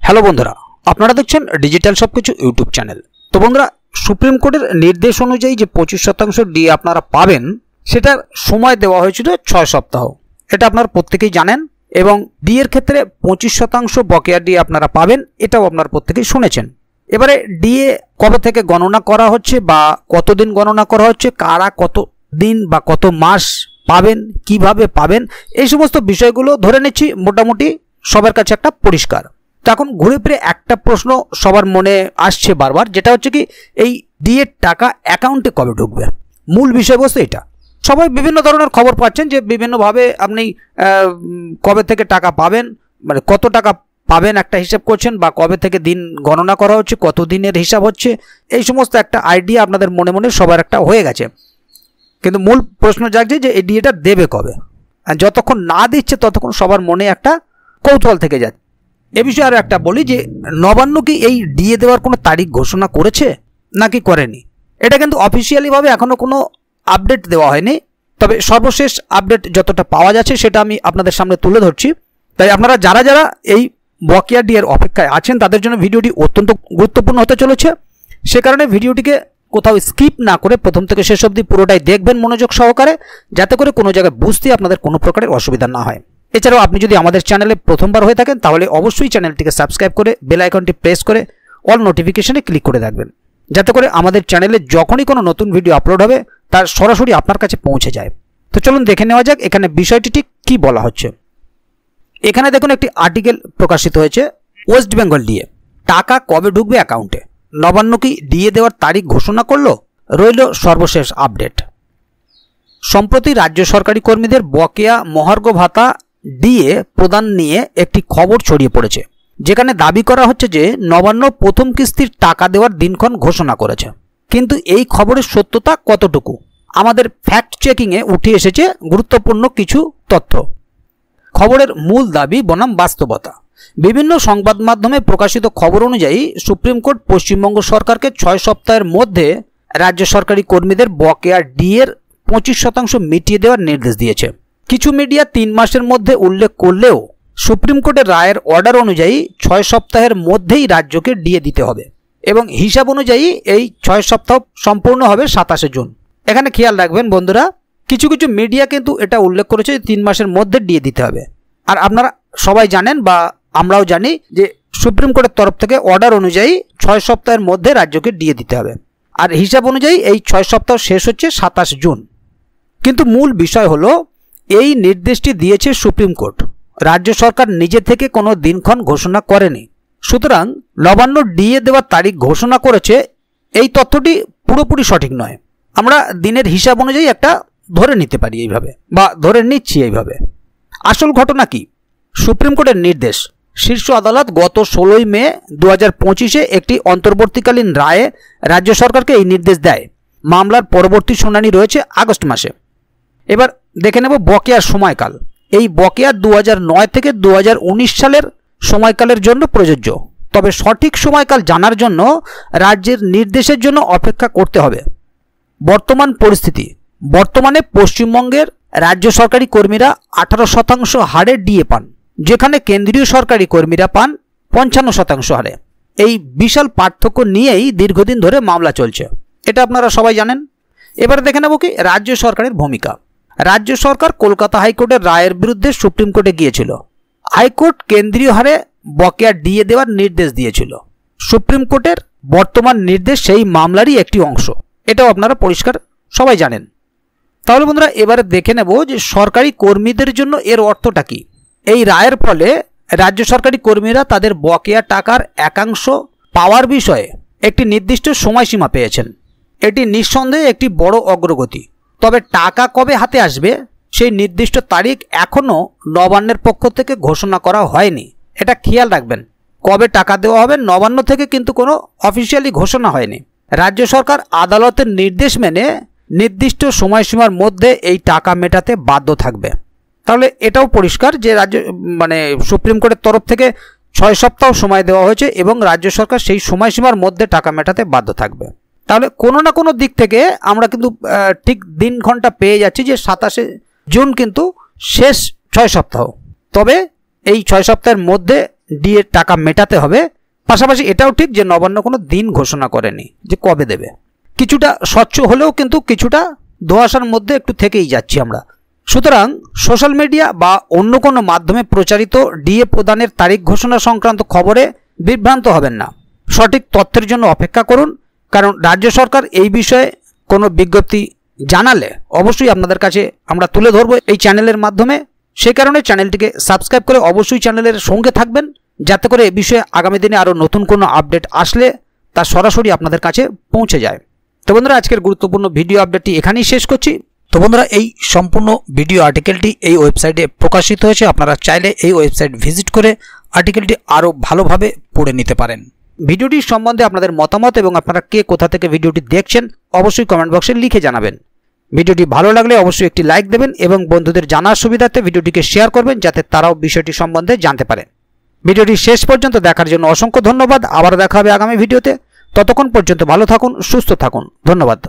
Hello বন্ধুরা, আপনারা দেখছেন ডিজিটাল সবকিছু ইউটিউব চ্যানেল। তো বন্ধুরা, সুপ্রিম কোর্টের নির্দেশ অনুযায়ী যে 25% ডিএ আপনারা পাবেন, সেটার সময় দেওয়া হয়েছিল 6 সপ্তাহ। এটা আপনারা প্রত্যেকেই জানেন। এবং ডিএর ক্ষেত্রে 25% বকেয়া ডিএ আপনারা পাবেন, এটাও আপনারা প্রত্যেকেই শুনেছেন। এবারে ডিএ কবে থেকে গণনা করা হচ্ছে বা কতদিন গণনা করা হচ্ছে, কারা কত দিন বা কত মাস পাবেন, কিভাবে পাবেন, এই সমস্ত বিষয়গুলো ধরে নিচ্ছি মোটামুটি সবার কাছে একটা পরিষ্কার। তো এখন ঘুরে ফিরে একটা প্রশ্ন সবার মনে আসছে বারবার, যেটা হচ্ছে কি, এই ডিএর টাকা অ্যাকাউন্টে কবে ঢুকবে। মূল বিষয়বস্তু এটা। সবাই বিভিন্ন ধরনের খবর পাচ্ছেন যে বিভিন্নভাবে আপনি কবে থেকে টাকা পাবেন, মানে কত টাকা পাবেন একটা হিসাব করছেন, বা কবে থেকে দিন গণনা করা হচ্ছে, কত দিনের হিসাব হচ্ছে, এই সমস্ত একটা আইডিয়া আপনাদের মনে মনে সবার একটা হয়ে গেছে। কিন্তু মূল প্রশ্ন জাগছে যে এই ডিএটা দেবে কবে। আর যতক্ষণ না দিচ্ছে ততক্ষণ সবার মনে একটা কৌতূহল থেকে যাচ্ছে। এ বিষয়ে আরও একটা বলি যে নবান্ন কি এই ডিএ দেওয়ার কোনো তারিখ ঘোষণা করেছে নাকি করেনি, এটা কিন্তু অফিসিয়ালিভাবে এখনও কোনো আপডেট দেওয়া হয়নি। তবে সর্বশেষ আপডেট যতটা পাওয়া যাচ্ছে সেটা আমি আপনাদের সামনে তুলে ধরছি। তাই আপনারা যারা যারা এই বকেয়া ডিএর অপেক্ষায় আছেন তাদের জন্য ভিডিওটি অত্যন্ত গুরুত্বপূর্ণ হতে চলেছে। সে কারণে ভিডিওটিকে কোথাও স্কিপ না করে প্রথম থেকে শেষ অবধি পুরোটাই দেখবেন মনোযোগ সহকারে, যাতে করে কোনো জায়গায় বুঝতে আপনাদের কোনো প্রকারের অসুবিধা না হয়। এছাড়াও আপনি যদি আমাদের চ্যানেলে প্রথমবার হয়ে থাকেন তাহলে অবশ্যই চ্যানেলটিকে সাবস্ক্রাইব করে বেল আইকনটি প্রেস করে অল নোটিফিকেশনে ক্লিক করে রাখবেন, যাতে করে আমাদের চ্যানেলে যখনই কোনো নতুন ভিডিও আপলোড হবে তার সরাসরি আপনার কাছে পৌঁছে যায়। তো চলুন দেখে নেওয়া যাক এখানে বিষয়টি ঠিক কী বলা হচ্ছে। এখানে দেখুন একটি আর্টিকেল প্রকাশিত হয়েছে, ওয়েস্ট বেঙ্গল ডিএ টাকা কবে ঢুকবে অ্যাকাউন্টে, নবান্ন কি ডিএ দেওয়ার তারিখ ঘোষণা করলো, রইল সর্বশেষ আপডেট। সম্প্রতি রাজ্য সরকারি কর্মীদের বকেয়া মহার্ঘ ভাতা ডিএ প্রদান নিয়ে একটি খবর ছড়িয়ে পড়েছে, যেখানে দাবি করা হচ্ছে যে নবান্ন প্রথম কিস্তির টাকা দেওয়ার দিনক্ষণ ঘোষণা করেছে। কিন্তু এই খবরের সত্যতা কতটুকু, আমাদের ফ্যাক্ট চেকিংয়ে উঠে এসেছে গুরুত্বপূর্ণ কিছু তথ্য। খবরের মূল দাবি বনাম বাস্তবতা। বিভিন্ন সংবাদ মাধ্যমে প্রকাশিত খবর অনুযায়ী সুপ্রিম কোর্ট পশ্চিমবঙ্গ সরকারকে 6 সপ্তাহের মধ্যে রাজ্য সরকারি কর্মীদের বকেয়া ডিএর 25% মিটিয়ে দেওয়ার নির্দেশ দিয়েছে। কিছু মিডিয়া 3 মাসের মধ্যে উল্লেখ করলেও সুপ্রিম কোর্টের রায়ের অর্ডার অনুযায়ী 6 সপ্তাহের মধ্যেই রাজ্যকে ডিএ দিতে হবে, এবং হিসাব অনুযায়ী এই 6 সপ্তাহ সম্পূর্ণ হবে 27শে জুন। এখানে খেয়াল রাখবেন বন্ধুরা, কিছু কিছু মিডিয়া কিন্তু এটা উল্লেখ করেছে যে 3 মাসের মধ্যে ডিএ দিতে হবে। আর আপনারা সবাই জানেন বা আমরাও জানি যে সুপ্রিম কোর্টের তরফ থেকে অর্ডার অনুযায়ী 6 সপ্তাহের মধ্যে রাজ্যকে ডিএ দিতে হবে, আর হিসাব অনুযায়ী এই 6 সপ্তাহ শেষ হচ্ছে 27 জুন। কিন্তু মূল বিষয় হলো, এই নির্দেশটি দিয়েছে সুপ্রিম কোর্ট, রাজ্য সরকার নিজে থেকে কোনো দিনক্ষণ ঘোষণা করেনি। সুতরাং নবান্ন ডিএ দেওয়ার তারিখ ঘোষণা করেছে এই তথ্যটি পুরোপুরি সঠিক নয়। আমরা দিনের হিসাব অনুযায়ী একটা ধরে নিতে পারি এইভাবে, বা ধরে নিচ্ছি এইভাবে। আসল ঘটনা কি, সুপ্রিম কোর্টের নির্দেশ। শীর্ষ আদালত গত 16ই মে 2025-এ একটি অন্তর্বর্তীকালীন রায়ে রাজ্য সরকারকে এই নির্দেশ দেয়। মামলার পরবর্তী শুনানি রয়েছে আগস্ট মাসে। এবার দেখে নেব বকেয়ার সময়কাল। এই বকেয়া 2009 থেকে 2019 সালের সময়কালের জন্য প্রযোজ্য। তবে সঠিক সময়কাল জানার জন্য রাজ্যের নির্দেশের জন্য অপেক্ষা করতে হবে। বর্তমান পরিস্থিতি, বর্তমানে পশ্চিমবঙ্গের রাজ্য সরকারি কর্মীরা 18% হারে ডিএ পান, যেখানে কেন্দ্রীয় সরকারি কর্মীরা পান 55% হারে। এই বিশাল পার্থক্য নিয়েই দীর্ঘদিন ধরে মামলা চলছে, এটা আপনারা সবাই জানেন। এবার দেখে নেব কি রাজ্য সরকারের ভূমিকা। রাজ্য সরকার কলকাতা হাইকোর্টের রায়ের বিরুদ্ধে সুপ্রিম কোর্টে গিয়েছিল। হাইকোর্ট কেন্দ্রীয় হারে বকেয়া ডিএ দেওয়ার নির্দেশ দিয়েছিল। সুপ্রিম কোর্টের বর্তমান নির্দেশ সেই মামলারই একটি অংশ, এটাও আপনারা পরিষ্কার সবাই জানেন। তাহলে বন্ধুরা, এবারে দেখে নেব যে সরকারি কর্মীদের জন্য এর অর্থটা কি। এই রায়ের ফলে রাজ্য সরকারি কর্মীরা তাদের বকেয়া টাকার একাংশ পাওয়ার বিষয়ে একটি নির্দিষ্ট সময়সীমা পেয়েছেন। এটি নিঃসন্দেহে একটি বড় অগ্রগতি। তবে টাকা কবে হাতে আসবে সেই নির্দিষ্ট তারিখ এখনও নবান্নের পক্ষ থেকে ঘোষণা করা হয়নি, এটা খেয়াল রাখবেন। কবে টাকা দেওয়া হবে নবান্ন থেকে কিন্তু কোনো অফিসিয়ালি ঘোষণা হয়নি। রাজ্য সরকার আদালতের নির্দেশ মেনে নির্দিষ্ট সময়সীমার মধ্যে এই টাকা মেটাতে বাধ্য থাকবে। তাহলে এটাও পরিষ্কার যে সুপ্রিম কোর্টের তরফ থেকে 6 সপ্তাহ সময় দেওয়া হয়েছে, এবং রাজ্য সরকার সেই সময়সীমার মধ্যে টাকা মেটাতে বাধ্য থাকবে। তাহলে কোনো না কোনো দিক থেকে আমরা কিন্তু ঠিক দিন ঘন্টা পেয়ে যাচ্ছি যে 27শে জুন কিন্তু শেষ 6 সপ্তাহ। তবে এই 6 সপ্তাহের মধ্যে ডিএ টাকা মেটাতে হবে। পাশাপাশি এটাও ঠিক যে নবান্ন কোনো দিন ঘোষণা করেনি যে কবে দেবে। কিছুটা স্বচ্ছ হলেও কিন্তু কিছুটা ধোঁয়াশার মধ্যে একটু থেকেই যাচ্ছি আমরা। সুতরাং সোশ্যাল মিডিয়া বা অন্য কোনো মাধ্যমে প্রচারিত ডিএ প্রদানের তারিখ ঘোষণা সংক্রান্ত খবরে বিভ্রান্ত হবেন না। সঠিক তথ্যের জন্য অপেক্ষা করুন, কারণ রাজ্য সরকার এই বিষয়ে কোনো বিজ্ঞপ্তি জানালে অবশ্যই আপনাদের কাছে আমরা তুলে ধরবো এই চ্যানেলের মাধ্যমে। সেই কারণে চ্যানেলটিকে সাবস্ক্রাইব করে অবশ্যই চ্যানেলের সঙ্গে থাকবেন, যাতে করে এ বিষয়ে আগামী দিনে আরও নতুন কোনো আপডেট আসলে তা সরাসরি আপনাদের কাছে পৌঁছে যায়। তো বন্ধুরা, আজকের গুরুত্বপূর্ণ ভিডিও আপডেটটি এখানেই শেষ করছি। তো বন্ধুরা, এই সম্পূর্ণ ভিডিও আর্টিকেলটি এই ওয়েবসাইটে প্রকাশিত হয়েছে। আপনারা চাইলে এই ওয়েবসাইট ভিজিট করে আর্টিকেলটি আরও ভালোভাবে পড়ে নিতে পারেন। ভিডিওটির সম্বন্ধে আপনাদের মতামত এবং আপনারা কে কোথা থেকে ভিডিওটি দেখছেন অবশ্যই কমেন্ট বক্সে লিখে জানাবেন। ভিডিওটি ভালো লাগলে অবশ্যই একটি লাইক দেবেন এবং বন্ধুদের জানার সুবিধার্থে ভিডিওটিকে শেয়ার করবেন, যাতে তারাও বিষয়টি সম্বন্ধে জানতে পারে। ভিডিওটি শেষ পর্যন্ত দেখার জন্য অসংখ্য ধন্যবাদ। আবার দেখা হবে আগামী ভিডিওতে। ততক্ষণ পর্যন্ত ভালো থাকুন, সুস্থ থাকুন। ধন্যবাদ।